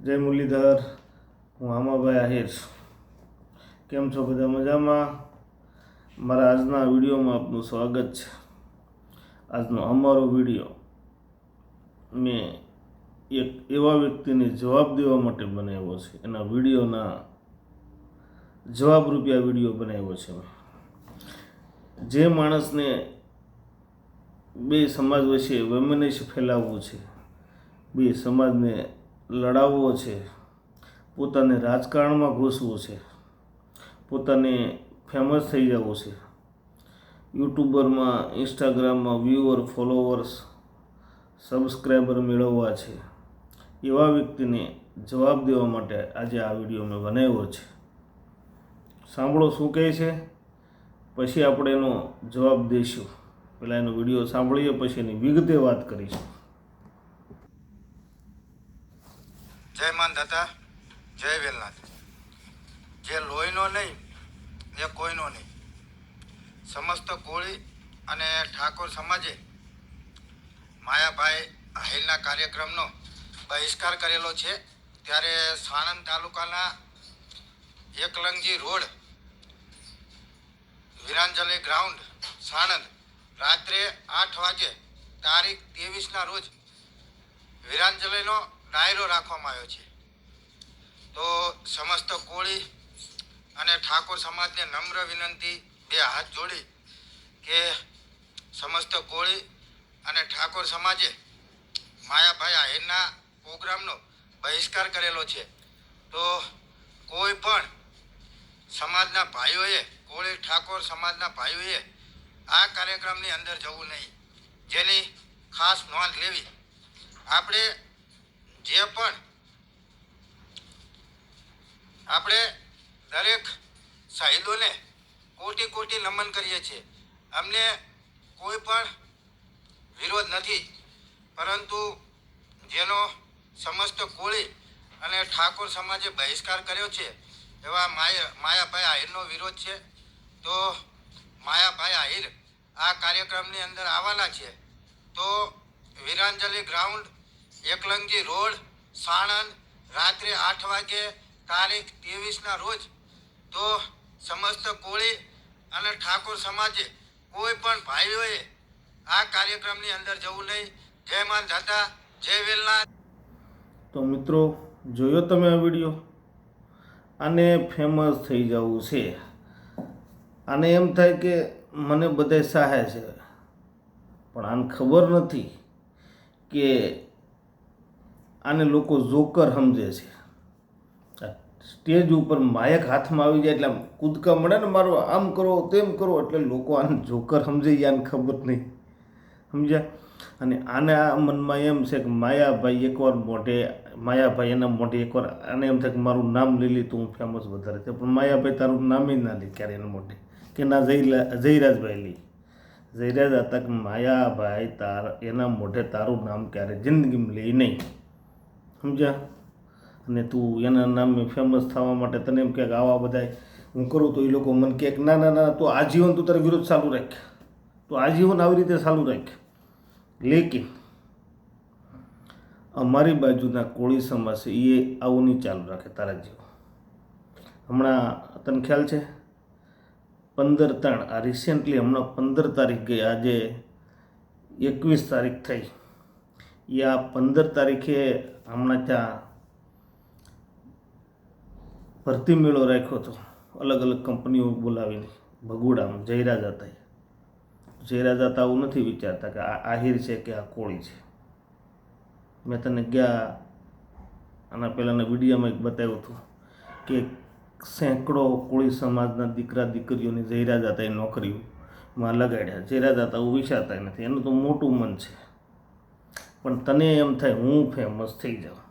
જય મુરલીધર, હું આમાભાઈ આહિર. કેમ છો બધા? મજામાં? મારા આજના વિડીયોમાં આપનું સ્વાગત છે. આજનો અમારો વિડીયો મેં એક એવા વ્યક્તિને જવાબ દેવા માટે બનાવ્યો છે. એના વિડીયોના જવાબ રૂપિયા વિડીયો બનાવ્યો છે. જે માણસને બે સમાજ વચ્ચે વૈમનસ્ય ફેલાવવું છે, બે સમાજને લડાવવો છે, પોતાને રાજકારણમાં ઘૂસવું છે, પોતાને ફેમસ થઈ જવું છે, યુટ્યુબરમાં, ઇન્સ્ટાગ્રામમાં વ્યુઅર, ફોલોવર્સ, સબસ્ક્રાઈબર મેળવવા છે, એવા વ્યક્તિને જવાબ દેવા માટે આજે આ વિડીયો મેં બનાવ્યો છે. સાંભળો શું કહે છે, પછી આપણે એનો જવાબ દઈશું. પહેલાં એનો વિડીયો સાંભળીએ, પછી એની વિગતે વાત કરીશું. જય માનધાતા, જય વેલનાથ. જે લોહીનો નહીં એ કોઈનો નહીં. સમસ્ત કોળી અને ઠાકોર સમાજે માયાભાઈ આહિરના કાર્યક્રમનો બહિષ્કાર કરેલો છે. ત્યારે સાણંદ તાલુકાના એકલંગજી રોડ, વિરાંજલી ગ્રાઉન્ડ, સાણંદ, રાત્રે 8 વાગે તારીખ 23ના રોજ વિરાંજલીનો ડાયરો રાખવામાં આવ્યો છે. તો સમસ્ત કોળી અને ઠાકોર સમાજને નમ્ર વિનંતી, બે હાથ જોડી, કે સમસ્ત કોળી અને ઠાકોર સમાજે માયાભાઈ આહિરના પ્રોગ્રામનો બહિષ્કાર કરેલો છે. તો કોઈ પણ સમાજના ભાઈઓએ, કોળી ઠાકોર સમાજના ભાઈઓએ આ કાર્યક્રમની અંદર જવું નહીં, જેની ખાસ નોંધ લેવી. આપણે દરેક શહીદોને કોટી કોટી નમન કરીએ છીએ. અમને કોઈ પણ વિરોધ નથી, પરંતુ જેનો સમસ્ત કોળી અને ઠાકોર સમાજે બહિષ્કાર કર્યો છે એવા માયાભાઈ આહિરનો વિરોધ છે. તો માયાભાઈ આહિર આ કાર્યક્રમની અંદર આવવાના છે. તો વિરાંજલી ગ્રાઉન્ડ, એકલંગજી રોડ, સાણંદ, રાત્રે 8 વાગે તારીખ 23ના રોજ. તો સમસ્ત કોળી અને ઠાકોર સમાજે કોઈ પણ ભાઈઓએ આ કાર્યક્રમની અંદર જવું નહીં. જય માનધાતા, જય વેલનાથ. તો મિત્રો, જોયો તમે આ વિડીયો? આને ફેમસ થઈ જવું છે. આને એમ થાય કે મને બધાય સાહે છે, પણ આને ખબર નથી કે આને લોકો જોકર સમજે છે. સ્ટેજ ઉપર માયક હાથમાં આવી જાય એટલે કૂદકા મળે ને, મારો આમ કરો તેમ કરો, એટલે લોકો આને જોકર સમજી જાય. આને ખબર નહીં, સમજ્યા? અને આના મનમાં એમ છે કે માયાભાઈ એકવાર મોઢે, માયાભાઈ એના મોઢે એકવાર આને એમ થાય કે મારું નામ લઈ લીધું, હું ફેમસ વધારે છે. પણ માયાભાઈ તારું નામે ના લે ક્યારે એના મોઢે, કે ના જયરાજભાઈ લે. જયરાજ હતા કે માયાભાઈ એના મોઢે તારું નામ ક્યારે જિંદગીમાં લે નહીં, સમજ્યા? અને તું એના નામે ફેમસ થવા માટે તને એમ કહે કે આવા બધા હું કરું તો એ લોકો મને કહે કે ના ના ના, તો આજીવન તું તારે વિરોધ ચાલુ રાખ, તો આજીવન આવી રીતે ચાલુ રાખ. લેકિન અમારી બાજુના કોળી સમાજ છે એ આવું નહીં ચાલુ રાખે તારા જેવું. હમણાં તને ખ્યાલ છે 15/3, આ રિસેન્ટલી હમણાં 15 તારીખ ગઈ, આજે 21 તારીખ થઈ. એ આ 15 તારીખે હમણાં ત્યાં ભરતી મેળો રાખ્યો હતો, અલગ અલગ કંપનીઓ બોલાવીને ભગુડામાં. જયરાજ હતા. જયરાજ હતા આવું નથી વિચારતા કે આ આહિર છે કે આ કોળી છે. મેં તને આના પહેલાંના વિડીયોમાં એક બતાવ્યું હતું કે સેંકડો કોળી સમાજના દીકરા દીકરીઓને જયરાજ હતા એ નોકરીઓમાં લગાડ્યા. જયરાજ હતા એવું વિચારતા નથી, એનું તો મોટું મન છે. પણ તને એમ થાય હું ફેમસ થઈ જાઉં,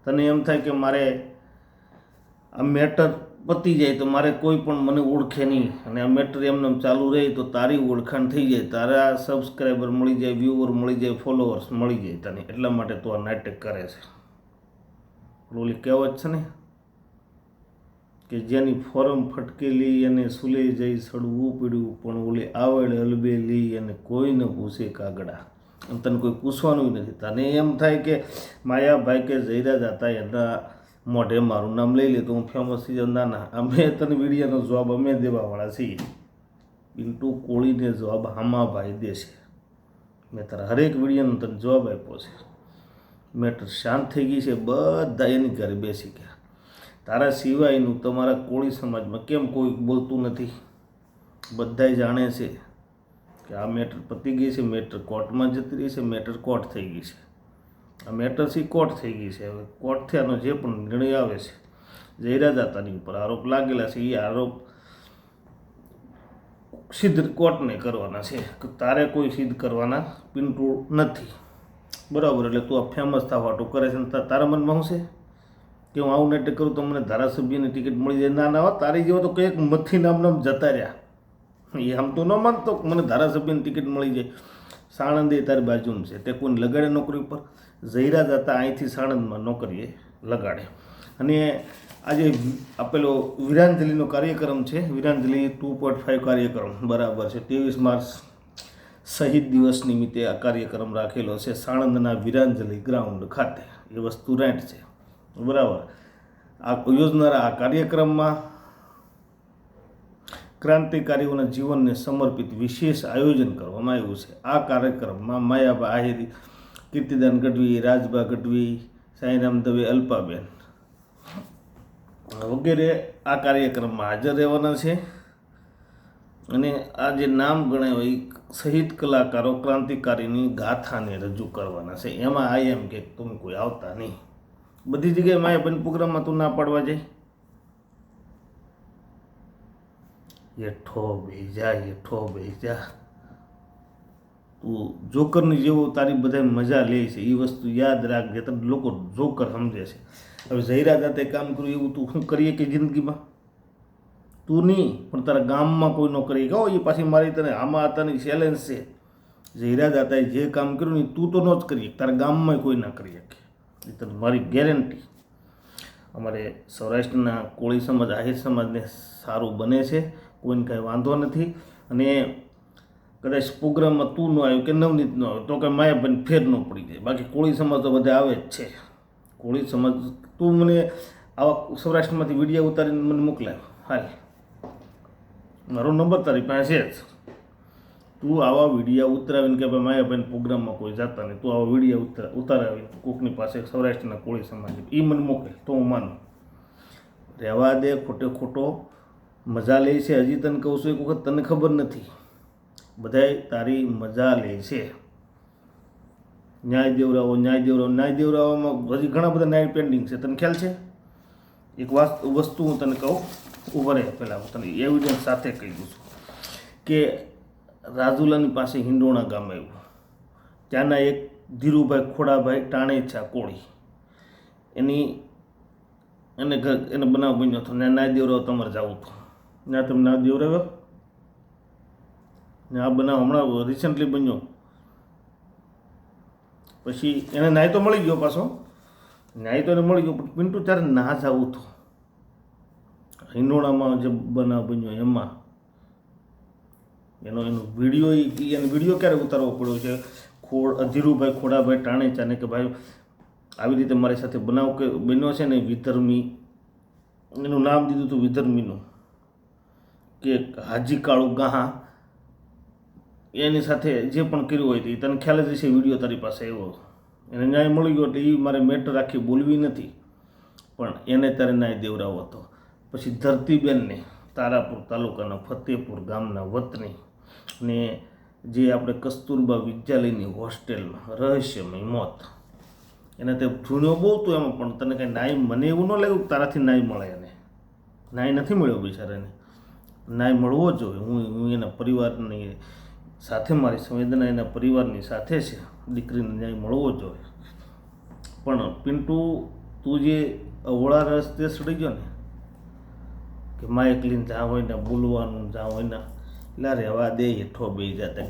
તને એમ થાય કે મારે આ મેટર પતી જાય તો મારે કોઈ પણ મને ઓળખે નહીં, અને આ મેટર એમને ચાલુ રહે તો તારી ઓળખાણ થઈ જાય, તારા સબસ્ક્રાઈબર મળી જાય, વ્યુઅર મળી જાય, ફોલોવર્સ મળી જાય તને. એટલા માટે તું આ નાટક કરે છે. ઓલી કહેવત છે ને કે જેની ફોરમ ફટકેલી અને સુલે જઈ સડવું પડ્યું, પણ ઓલી આવડ અલબેલી અને કોઈને ભૂસે કાગડા. અને તને કોઈ પૂછવાનું નથી. તને એમ થાય કે માયાભાઈ કે જયરાજ હતા એના મોઢે મારું નામ લઈ લે તો હું ફેમસ થઈ જાઉં. ના ના, અમે તને વિડીયોનો જવાબ અમે દેવાવાળા છીએ. પિન્ટુ કોળીને જવાબ હામાભાઈ દેશે. મેં તારા હરેક વિડીયોનો તને જવાબ આપ્યો છે. મેટર શાંત થઈ ગઈ છે, બધા એની ઘરે બેસી ગયા. તારા સિવાયનું તમારા કોળી સમાજમાં કેમ કોઈ બોલતું નથી? બધાય જાણે છે કે આ મેટર પતી ગઈ છે, મેટર કોર્ટમાં જતી રહી છે, મેટર કોર્ટ થઈ ગઈ છે. આ મેટર સી કોર્ટ થઈ ગઈ છે. હવે કોર્ટ થયાનો જે પણ નિર્ણય આવે છે, જયરાજ હતાની ઉપર આરોપ લાગેલા છે એ આરોપ સિદ્ધ કોર્ટને કરવાના છે. તારે કોઈ સિદ્ધ કરવાના પિન્ટુ નથી, બરાબર? એટલે તું આ ફેમસ થવાટું કરે છે ને તારા મનમાં શું છે કે હું આવું નાટક કરું તો મને ધારાસભ્યની ટિકિટ મળી જાય? ના ના, તારી જેવો તો કંઈક મથી નામ જતા રહ્યા. એ આમ તો ન માનતો મને ધારાસભ્યની ટિકિટ મળી જાય. સાણંદે તારી બાજુમાં છે, તે કોઈને લગાડે નોકરી ઉપર? જયરાજ હતા અહીંથી સાણંદમાં નોકરીએ લગાડે. અને આજે આપેલો વીરાંજલિનો કાર્યક્રમ છે, વીરાંજલિ 2.5 કાર્યક્રમ, બરાબર છે. 23 માર્ચ શહીદ દિવસ નિમિત્તે આ કાર્યક્રમ રાખેલો છે સાણંદના વીરાંજલિ ગ્રાઉન્ડ ખાતે. એ વસ્તુ રાઈટ છે, બરાબર. આ યોજનારા આ કાર્યક્રમમાં ક્રાંતિકારીઓના જીવનને સમર્પિત વિશેષ આયોજન કરવામાં આવ્યું છે. આ કાર્યક્રમમાં માયાબા આહિર, કીર્તિદાન ગઢવી, રાજબા ગઢવી, સાંઈરામ દવે, અલ્પાબેન વગેરે આ કાર્યક્રમમાં હાજર રહેવાના છે. અને આ જે નામ ગણાય એ શહીદ કલાકારો ક્રાંતિકારીની ગાથાને રજૂ કરવાના છે. એમાં આ એમ કે તમે કોઈ આવતા નહીં. બધી જગ્યાએ માયાબેન પ્રોગ્રામમાં તું ના પાડવા જાય. હેઠો બેહી જા. તું જોકરની જેવો તારી બધા મજા લે છે એ વસ્તુ યાદ રાખજે. તને લોકો જોકર સમજે છે. હવે જયરાજ તે કામ કર્યું એવું તું શું કરીએ કે જિંદગીમાં? તું નહીં પણ તારા ગામમાં કોઈ ન કરી કહો. એ પાછી મારી તને આમાં હતાની ચેલેન્જ છે. જયરાજ હતાએ જે કામ કર્યું ને તું તો ન જ કરી શકે, તારા ગામમાં કોઈ ના કરી શકે. એ તને મારી ગેરંટી. અમારે સૌરાષ્ટ્રના કોળી સમાજ, આહિર સમાજને સારું બને છે, કોઈને કાંઈ વાંધો નથી. અને કદાચ પ્રોગ્રામમાં તું ન આવ્યું કે નવનીત ન આવ્યું તો કાંઈ માયાબેન ફેર ન પડી જાય. બાકી કોળી સમાજ તો બધા આવે જ છે. કોળી સમાજ તું મને આવા સૌરાષ્ટ્રમાંથી વિડીયો ઉતારીને મને મોકલાય, હાલ મારો નંબર તારી પાસે છે જ. તું આવા વિડીયો ઉતરાવીને કે ભાઈ માયાબેન પ્રોગ્રામમાં કોઈ જતા નહીં, તું આવા વિડીયો ઉતારાવીને કોકની પાસે સૌરાષ્ટ્રના કોળી સમાજ એ મને મોકલે તો હું માનું. રહેવા દે, ખોટે ખોટો મજા લે છે. હજી તને કહું છું એક વખત, તને ખબર નથી, બધાય તારી મજા લે છે. ન્યાય દેવરાવવામાં હજી ઘણા બધા ન્યાય પેન્ડિંગ છે. તને ખ્યાલ છે? એક વસ્તુ હું તને કહું, ઉભા રહે પહેલાં હું તને એવિડન્સ સાથે કહી દઉં છું કે રાજુલાની પાસે હિંડોણા ગામ આવ્યું. ત્યાંના એક ધીરુભાઈ ખોડાભાઈ ટાણેચા કોળી, એને બનાવ બન્યો હતો. ને નાય દેવરાવ તમારે જવું હતું, ત્યાં તમે ના દેવરાવ્યો ને આ બનાવ હમણાં રિસેન્ટલી બન્યો. પછી એને ન્યાય તો મળી ગયો, પાછો ન્યાય તો એને મળી ગયો, પણ પિન્ટુ ત્યારે ના જવું હતું. હિંડોણામાં જે બનાવ બન્યો એમાં એનો વિડીયો ક્યારે ઉતારવો પડ્યો છે? ધીરુભાઈ ખોડાભાઈ ટાણેચાને કે ભાઈ આવી રીતે મારી સાથે બનાવ બન્યો છે ને, વિધર્મી એનું નામ દીધું હતું વિધર્મીનું, કે હાજી કાળુ ગાહા એની સાથે જે પણ કર્યું હોય તે તને ખ્યાલ જ હશે. વિડીયો તારી પાસે આવ્યો, એને ન્યાય મળી ગયો. એટલે એ મારે મેટર આખી બોલવી નથી, પણ એને ત્યારે ન્યાય દેવરાવો હતો. પછી ધરતીબેનને તારાપુર તાલુકાના ફતેપુર ગામના વતની ને જે આપણે કસ્તુરબા વિદ્યાલયની હોસ્ટેલમાં રહસ્યમય મોત, એને તે ભૂણ્યો બહુ હતું એમાં, પણ તને કંઈ ન્યાય, મને એવું ન લાગ્યું તારાથી ન્યાય મળે. એને ન્યાય નથી મળ્યો બિચારાને. ન્યાય મળવો જોઈએ. હું એના પરિવારની સાથે, મારી સંવેદના એના પરિવારની સાથે છે. દીકરીને ન્યાય મળવો જોઈએ. પણ પિન્ટુ, તું જે અવળા રસ્તે સડી ગયો ને કે માઇક લઈને જ્યાં હોય ને બોલવાનું, જ્યાં હોય ને એટલે રહેવા દે, હેઠો બેસી જાય,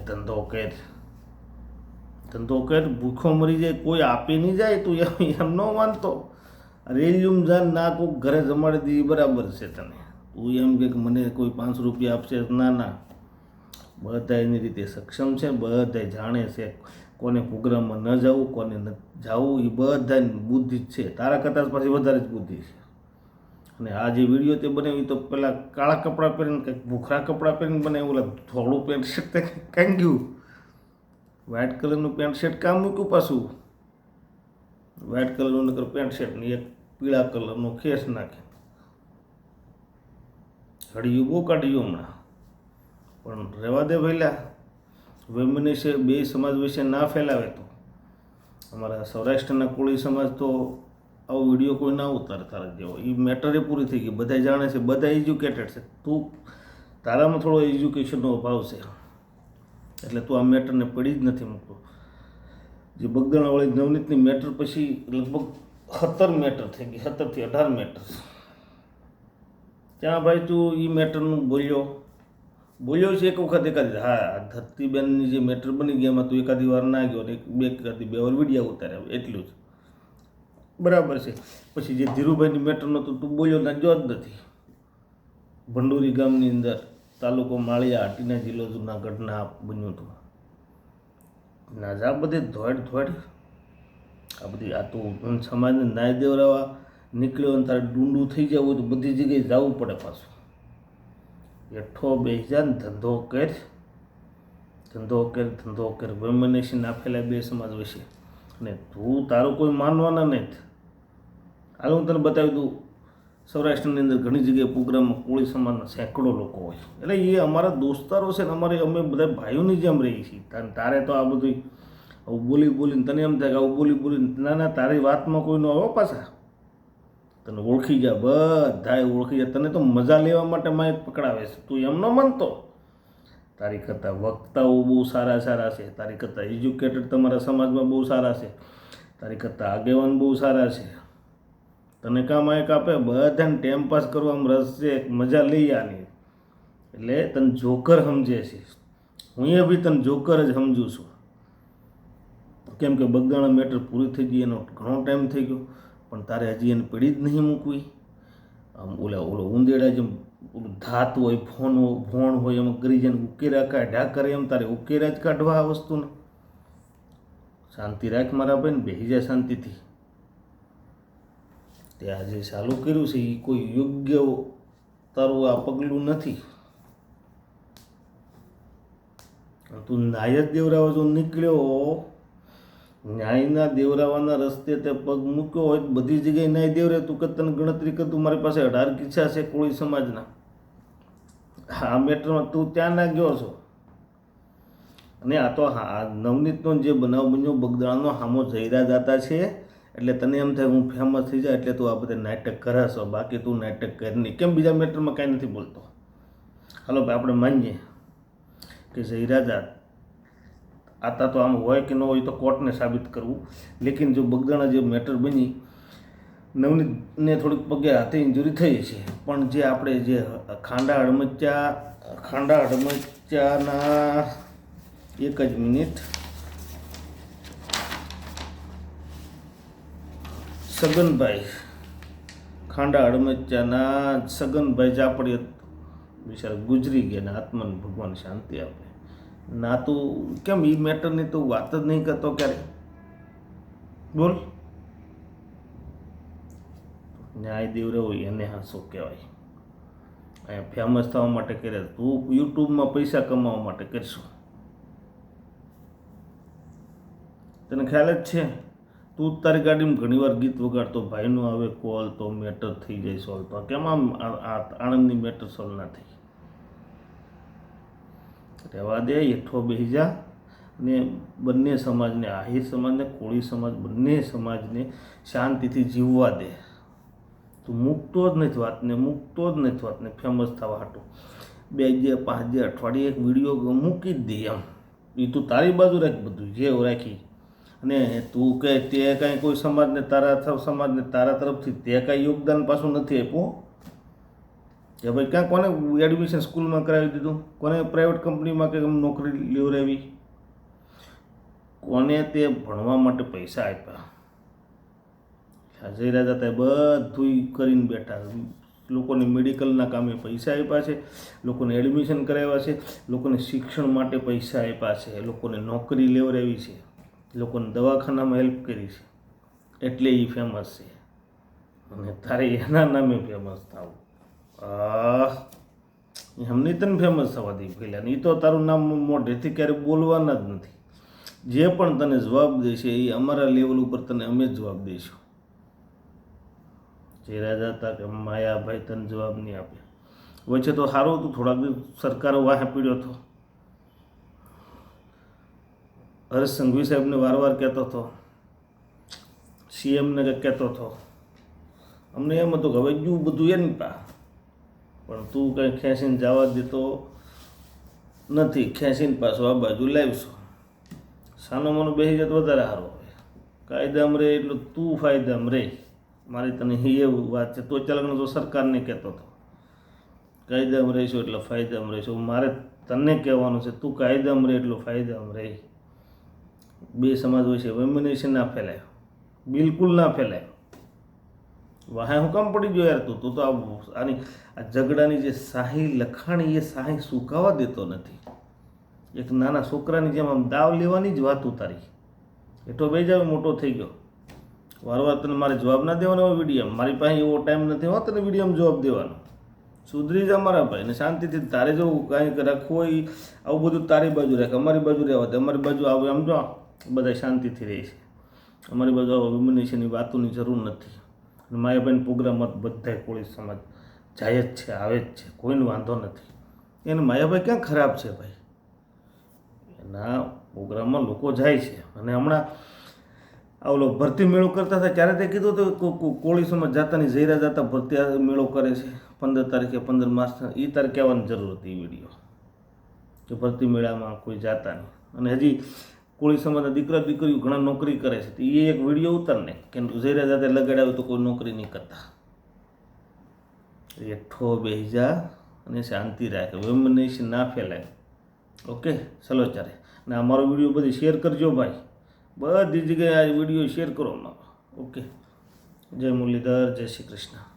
ધંધો કર, ભૂખો મરી જાય, કોઈ આપી નહીં જાય. તું એમ ન માનતો. રેલ્યુમ જાન ના કોઈક ઘરે જમાડી દે બરાબર છે તને. તું એમ કે મને કોઈ 500 રૂપિયા આપશે, ના ના, બધા એની રીતે સક્ષમ છે, બધા જાણે છે. કોને પ્રોગ્રામમાં ન જવું, કોને ન જવું, એ બધાની બુદ્ધિ જ છે. તારા કરતાં પાછી વધારે જ બુદ્ધિ છે. અને આ જે વિડીયો તે બનાવી તો પેલા કાળા કપડાં પહેરીને કંઈક ભૂખરા કપડાં પહેરીને બનાવ્યું, ઓલા થોડું પેન્ટ શર્ટ કાંઈ ગયું, વ્હાઇટ કલરનું પેન્ટ શર્ટ કામ મૂક્યું, પાછું વ્હાઇટ કલરનું નકર પેન્ટ શર્ટ ને એક પીળા કલરનો ખેસ નાખે, હળિયું બહુ કાઢ્યું હમણાં. પણ રહેવા દે ભઈલા, વૈમનસ્ય બે સમાજ વિશે ના ફેલાવે તો. અમારા સૌરાષ્ટ્રના કોળી સમાજ તો આવો વિડીયો કોઈ ના ઉતારે તારા જેવો. એ મેટરે પૂરી થઈ ગઈ, બધા જાણે છે, બધા એજ્યુકેટેડ છે. તું તારામાં થોડો એજ્યુકેશનનો અભાવ છે એટલે તું આ મેટરને પડી જ નથી મૂકતો. જે બગદાણાવાળી નવનીતની મેટર પછી લગભગ 17 મેટર થઈ ગઈ, 17 થી 18 મેટર. ત્યાં ભાઈ તું એ મેટરનું બોલ્યો છે એક વખત એકાદી. હા, ધરતીબેનની જે મેટર બની ગઈ એમાં તું એકાદી વાર ના ગયો, એકાદી બે વાર વિડીયો ઉતાર્યા, એટલું જ બરાબર છે. પછી જે ધીરુભાઈની મેટર નહોતું તું બોલ્યો ના જો જ નથી. ભંડોરી ગામની અંદર તાલુકો માળિયા, હાટીના જિલ્લો જુનાગઢના બન્યું હતું. ના જા બધે ધોડ આ બધી આ તો સમાજને ન્યાય દેવડાવવા નીકળ્યો અને તારે ડુંડું થઈ જવું હોય તો બધી જગ્યાએ જવું પડે પાછું. હેઠો બેસી જા ને ધંધો કર. વૈમનસ્ય ના ફેલાય બે સમાજ વિશે. અને તું તારું કોઈ માનવાના નહીં. હાલ હું તને બતાવી દઉં, સૌરાષ્ટ્રની અંદર ઘણી જગ્યાએ પ્રોગ્રામમાં કોળી સમાજના સેંકડો લોકો હોય. એટલે એ અમારા દોસ્તારો છે ને, અમે બધા ભાઈઓની જેમ રહીએ છીએ. તારે તો આ બધું આવું બોલીને તને એમ થાય કે આવું બોલીને ના, તારી વાતમાં કોઈનો આવો પાછા તને ઓળખી જા, બધાય ઓળખી જાય. તને તો મજા લેવા માટે માઇક પકડાવે છે, તું એમ ન માનતો. તારી કરતાં વક્તાઓ બહુ સારા છે, તારી કરતાં એજ્યુકેટેડ તમારા સમાજમાં બહુ સારા છે, તારી કરતાં આગેવાન બહુ સારા છે. તને કામ માઇક આપે, બધાને ટાઈમ પાસ કરવામાં રસ છે, મજા લઈ આની. એટલે તને જોકર સમજે છે. હું એ બી તને જોકર જ સમજું છું. કેમ કે બગદાણા મેટર પૂરી થઈ ગઈ, એનો ઘણો ટાઈમ થઈ ગયો, પણ તારે હજી એને પડી જ નહીં મૂકવી. આમ ઓલો ઉંદેડા જેમ ધાત હોય, ભોણ હોય, એમાં કરી જાય ઉકેરા કાઢ્યા કરે, એમ તારે ઉકેરા જ કાઢવા આ વસ્તુને. શાંતિ રાખ મારા ભાઈ, ને બેસી જાય શાંતિથી. તે આજે ચાલુ કર્યું છે એ કોઈ યોગ્ય તારું આ પગલું નથી. તું ન્યાય જ દેવરાવા જો નીકળ્યો, ન્યાયના દેવરાવાના રસ્તે તે પગ મૂક્યો હોય, બધી જગ્યાએ ન્યાય દેવરે. તું કે તને ગણતરી કર, તું મારી પાસે 18 કિસ્સા છે કોળી સમાજના. આ મેટરમાં તું ત્યાં ના ગયો છો. અને આ તો હા નવનીતનો જે બનાવ બન્યો બગદાણાનો, હામો જયરા જાતા છે એટલે તને એમ થાય હું ફેમસ થઈ જાય એટલે તું આ બધા નાટક કરાશો. બાકી તું નાટક કરી નહીં. કેમ બીજા મેટરમાં કાંઈ નથી બોલતો? હાલો ભાઈ, આપણે માનીએ કે જયરા જાત આતા તો આમ હોય કે ન હોય તો કોર્ટને સાબિત કરવું. લેકિન જો બગદાણા જે મેટર બની, નવનીતને થોડીક પગે હાથે ઇન્જરી થઈ છે, પણ જે આપણે જે ખાંડા હડમચ્યાના એક જ મિનિટ, સગનભાઈ, ખાંડા હડમચ્યાના સગનભાઈ જાપડિયા બિચારા ગુજરી ગયા ને આત્માને ભગવાન શાંતિ આપે. ના તું કેમ એ મેટરની તું વાત જ નહીં કરતો ક્યારે? બોલ. ન્યાય દેવરેવો એને હાંસો કહેવાય. અહીંયા ફેમસ થવા માટે કરે, તું યુટ્યુબમાં પૈસા કમાવા માટે કરશું. તને ખ્યાલ જ છે, તું તારી ગાડીમાં ઘણીવાર ગીત વગાડતો, ભાઈનો આવે કોલ તો મેટર થઈ જાય સોલ્વ. તો કેમ આમ આણંદની મેટર સોલ્વ ના થઈ? રહેવા દે, હેઠો બેસી જા. ને બંને સમાજને, આહિર સમાજને, કોળી સમાજ, બંને સમાજને શાંતિથી જીવવા દે. તું મૂકતો જ નથી વાતને ફેમસ થવા હાટું. 2 જે 5 જે અઠવાડિયે એક વિડીયો મૂકી જ દે એમ. એ તું તારી બાજુ રાખ, બધું જે રાખી. અને તું કહે તે કાંઈ કોઈ સમાજને તારા તરફથી તે કાંઈ યોગદાન પાછું નથી આપ્યું કે ભાઈ ક્યાં કોને એડમિશન સ્કૂલમાં કરાવી દીધું, કોને પ્રાઇવેટ કંપનીમાં કે નોકરી લેવડાવી, કોને તે ભણવા માટે પૈસા આપ્યા. જયરા જાતા બધું કરીને બેઠા. લોકોને મેડિકલના કામે પૈસા આપ્યા છે, લોકોને એડમિશન કરાવ્યા છે, લોકોને શિક્ષણ માટે પૈસા આપ્યા છે, લોકોને નોકરી લેવડાવી છે. લોકોને દવાખાનામાં હેલ્પ કરી છે એટલે એ ફેમસ છે અને તારે એના નામે ફેમસ થવું એમની તને ફેમસ થવા દે પહેલાં એ તો તારું નામ મોઢેથી ક્યારેય બોલવાના જ નથી. જે પણ તને જવાબ દેશે એ અમારા લેવલ ઉપર તને અમે જ જવાબ દઈશું. જે રાજા હતા કે માયાભાઈ તને જવાબ નહીં આપે. વચ્ચે તો સારું હતું, થોડાક દિવસ સરકારો વાહે પીડ્યો હતો. હરેશ સંઘવી સાહેબને વારવાર કહેતો હતો, સીએમને કહેતો હતો. અમને એમ હતું કે હવે જુ બધું એની પા, પણ તું કંઈ ખેંચીને જવા દેતો નથી. ખેંચીને પાછો આ બાજુ લાવીશું. સાનો માનો બેસી જાય તો વધારે સારું હોય. કાયદામાં રહે એટલે તું ફાયદામાં રહે. મારી તને એવું વાત છે. તો ચાલકનો તો સરકારને કહેતો હતો કાયદામાં રહીશું એટલે ફાયદામાં રહીશું. મારે તને કહેવાનું છે તું કાયદામાં રહે એટલું ફાયદામાં રહે. બે સમાજ હોય છે, વેમિનેશન ના ફેલાય, બિલકુલ ના ફેલાય. વાહે હું કામ પડી ગયો યાર તું તો આની આ ઝઘડાની જે શાહી લખાણી એ શાહી સુકાવા દેતો નથી. એક નાના છોકરાની જેમ આમ દાવ લેવાની જ વાત ઉતારી. એટલો બે જાવ મોટો થઈ ગયો. વારવાર તને મારે જવાબ ના દેવાનો હોય વિડીયોમાં. મારી પાસે એવો ટાઈમ નથી હોતો તને વિડીયોમાં જવાબ દેવાનો. સુધરી જા મારા ભાઈ ને શાંતિથી તારે જો કાંઈક રાખવું હોય આવું બધું તારી બાજુ રાખે, અમારી બાજુ રહેવા દે. અમારી બાજુ આવે આમ જો બધા શાંતિથી રહે છે. અમારી બાજુ આવો વિમનેશનની વાતોની જરૂર નથી. અને માયાભાઈના પ્રોગ્રામમાં બધાય કોળી સમાજ જાય જ છે, આવે જ છે, કોઈને વાંધો નથી. એને માયાભાઈ ક્યાં ખરાબ છે ભાઈ? એના પ્રોગ્રામમાં લોકો જાય છે. અને હમણાં ઓલો ભરતી મેળો કરતા હતા ત્યારે તે કીધું હતું કોળી સમાજ જાતાની જઈરા જાતા ભરતી મેળો કરે છે 15 તારીખે 15 માર્ચ. એ તારે કહેવાની જરૂર હતી એ વિડીયો કે ભરતી મેળામાં કોઈ જાતા નહીં. અને હજી કોળી સમાજના દીકરા દીકરીઓ ઘણા નોકરી કરે છે. એ એક વિડીયો ઉતારને કે જઈરા જાતે લગાડ્યા હોય તો કોઈ નોકરી નહીં કરતા. એઠો બેસી જા અને શાંતિ રાખે, વેમનેશન ના ફેલાય. ઓકે ચલો ચારે. અને અમારો વિડીયો બધી શેર કરજો ભાઈ, બધી જગ્યાએ આ વિડીયો શેર કરો અમારો. ઓકે, જય મુરલીધર, જય શ્રી કૃષ્ણ.